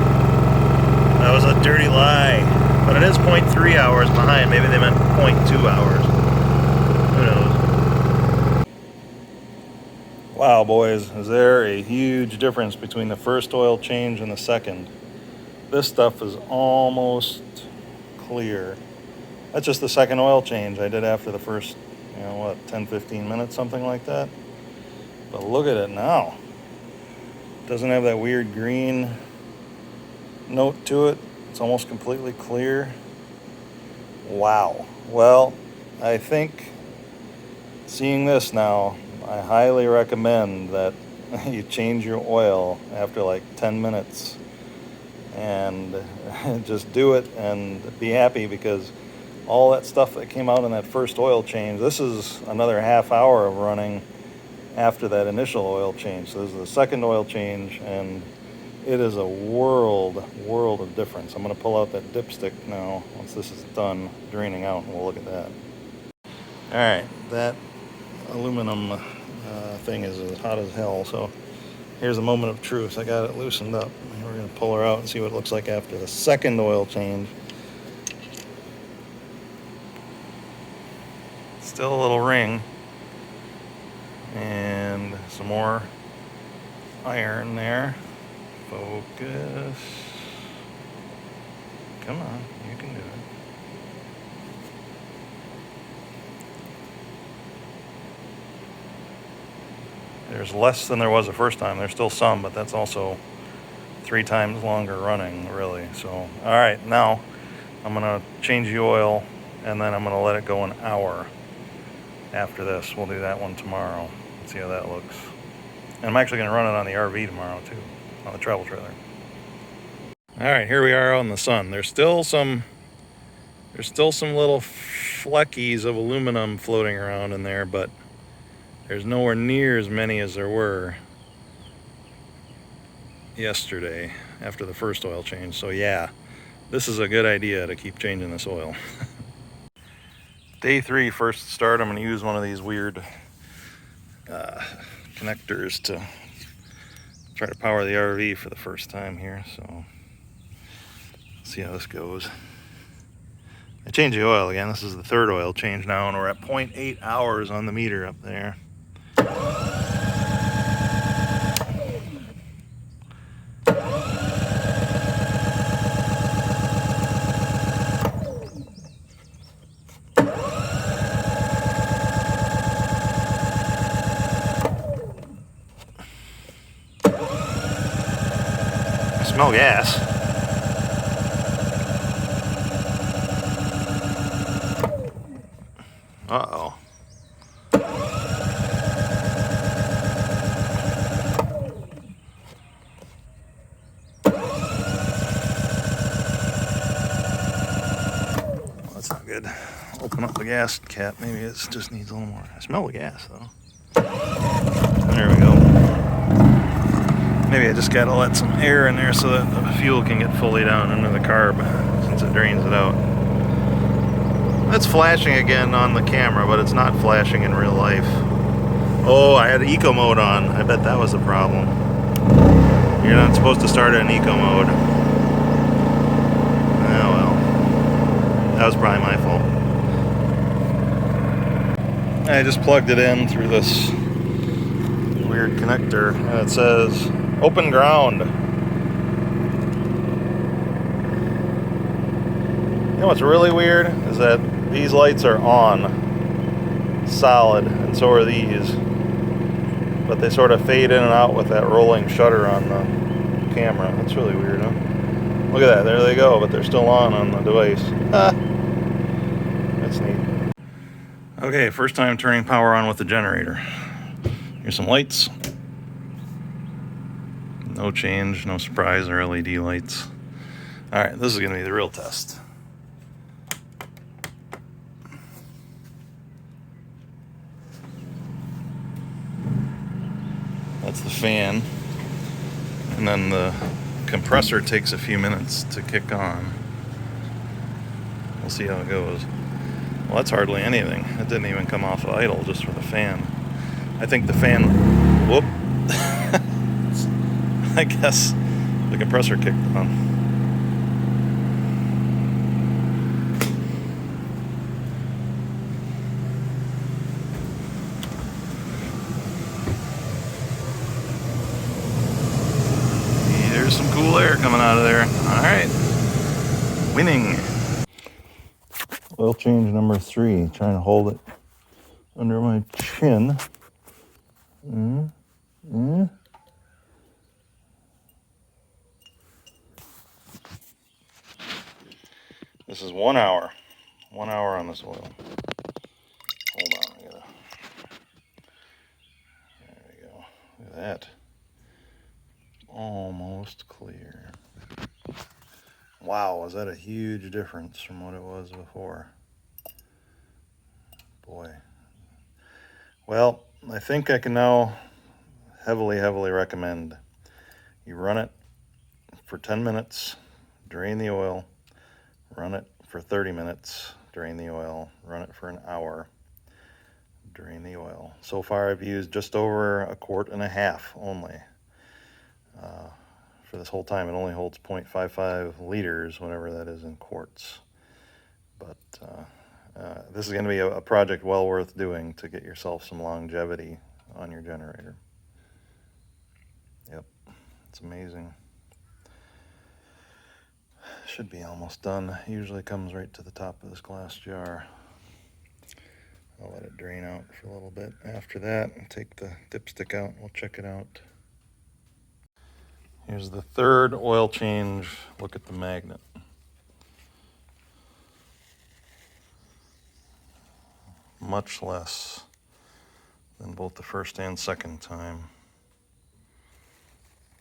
That was a dirty lie. But it is 0.3 hours behind. Maybe they meant 0.2 hours. Who knows? Wow, boys, is there a huge difference between the first oil change and the second? This stuff is almost clear. That's just the second oil change I did after the first, 10, 15 minutes, something like that. But look at it now. It doesn't have that weird green note to it. It's almost completely clear. Wow. Well, I think seeing this now, I highly recommend that you change your oil after like 10 minutes and just do it and be happy, because all that stuff that came out in that first oil change, this is another half hour of running after that initial oil change. So this is the second oil change, and it is a world of difference. I'm going to pull out that dipstick now once this is done draining out, and we'll look at that. All right, that aluminum thing is as hot as hell, so here's a moment of truth. I got it loosened up. We're going to pull her out and see what it looks like after the second oil change. Still a little ring. And some more iron there. Focus. Come on, you can do it. There's less than there was the first time. There's still some, but that's also 3 times longer running, really. So, all right, now I'm gonna change the oil, and then I'm gonna let it go an hour after this. We'll do that one tomorrow. Let's see how that looks. And I'm actually gonna run it on the RV tomorrow too, on the travel trailer. All right, here we are out in the sun. There's still some little fleckies of aluminum floating around in there, but there's nowhere near as many as there were yesterday after the first oil change. So yeah, this is a good idea to keep changing this oil. Day 3, first start, I'm going to use one of these weird connectors to try to power the RV for the first time here. So see how this goes. I changed the oil again. This is the 3rd oil change now, and we're at 0.8 hours on the meter up there. I smell gas. Uh-oh. That's not good. Open up the gas cap. Maybe it just needs a little more. I smell the gas, though. There we go. Maybe I just gotta let some air in there so that the fuel can get fully down into the carb since it drains it out. It's flashing again on the camera, but it's not flashing in real life. Oh, I had eco mode on. I bet that was the problem. You're not supposed to start it in eco mode. Oh well. That was probably my fault. I just plugged it in through this weird connector, and it says open ground. You know what's really weird is that these lights are on solid, and so are these, but they sort of fade in and out with that rolling shutter on the camera. That's really weird, huh? Look at that, there they go, but they're still on the device. That's neat. Okay, first time turning power on with the generator. Here's some lights. No change, no surprise, or LED lights. All right, this is gonna be the real test. That's the fan, and then the compressor takes a few minutes to kick on. We'll see how it goes. Well, that's hardly anything. It didn't even come off of idle just for the fan. I think the fan, whoop, I guess the compressor kicked on. There's some cool air coming out of there. All right, winning. Oil change number 3, trying to hold it under my chin. This is 1 hour. 1 hour on this oil. Hold on, there we go. Look at that. Almost clear. Wow, was that a huge difference from what it was before? Boy. Well, I think I can now heavily recommend you run it for 10 minutes, drain the oil, run it for 30 minutes, drain the oil, run it for an hour, drain the oil. So far I've used just over 1.5 quarts only. For this whole time it only holds 0.55 liters, whatever that is in quarts. But this is going to be a project well worth doing to get yourself some longevity on your generator. Yep, it's amazing. Should be almost done. Usually comes right to the top of this glass jar. I'll let it drain out for a little bit. After that, I'll take the dipstick out and we'll check it out. Here's the third oil change. Look at the magnet. Much less than both the first and second time.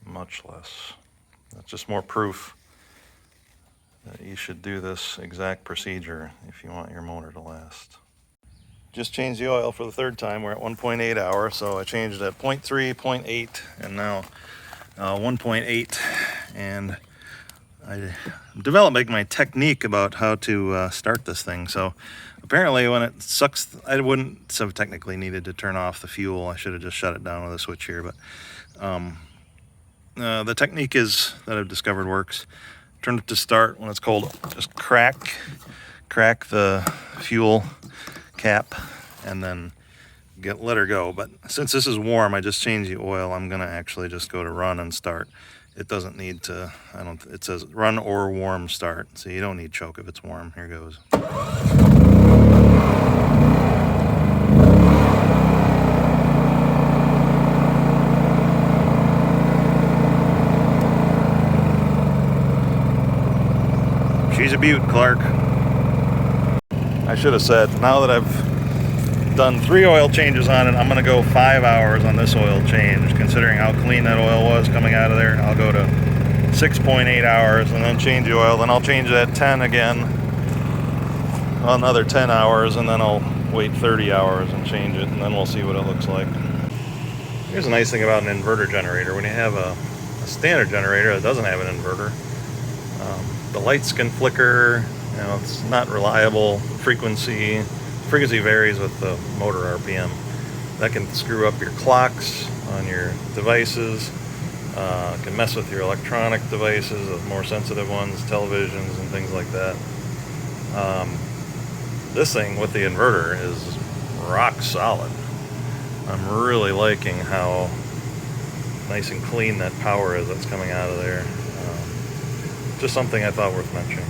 Much less. That's just more proof that you should do this exact procedure if you want your motor to last. Just changed the oil for the third time. We're at 1.8 hours, so I changed it at 0.3, 0.8, and now 1.8. And I developed my technique about how to start this thing. So apparently when it sucks, I wouldn't have technically needed to turn off the fuel. I should have just shut it down with a switch here. But the technique is that I've discovered works. Turn it to start when it's cold. Just crack the fuel cap and then let her go. But since this is warm, I just changed the oil. I'm gonna actually just go to run and start. It doesn't need to, it says run or warm start. So you don't need choke if it's warm. Here goes. She's a beaut, Clark. I should have said, now that I've done 3 oil changes on it, I'm going to go 5 hours on this oil change. Considering how clean that oil was coming out of there, I'll go to 6.8 hours and then change the oil. Then I'll change it at 10 again, another 10 hours, and then I'll wait 30 hours and change it, and then we'll see what it looks like. Here's a nice thing about an inverter generator. When you have a standard generator that doesn't have an inverter, the lights can flicker. You know, it's not reliable. Frequency varies with the motor RPM. That can screw up your clocks on your devices. Can mess with your electronic devices, the more sensitive ones, televisions and things like that. This thing with the inverter is rock solid. I'm really liking how nice and clean that power is that's coming out of there. Just something I thought worth mentioning.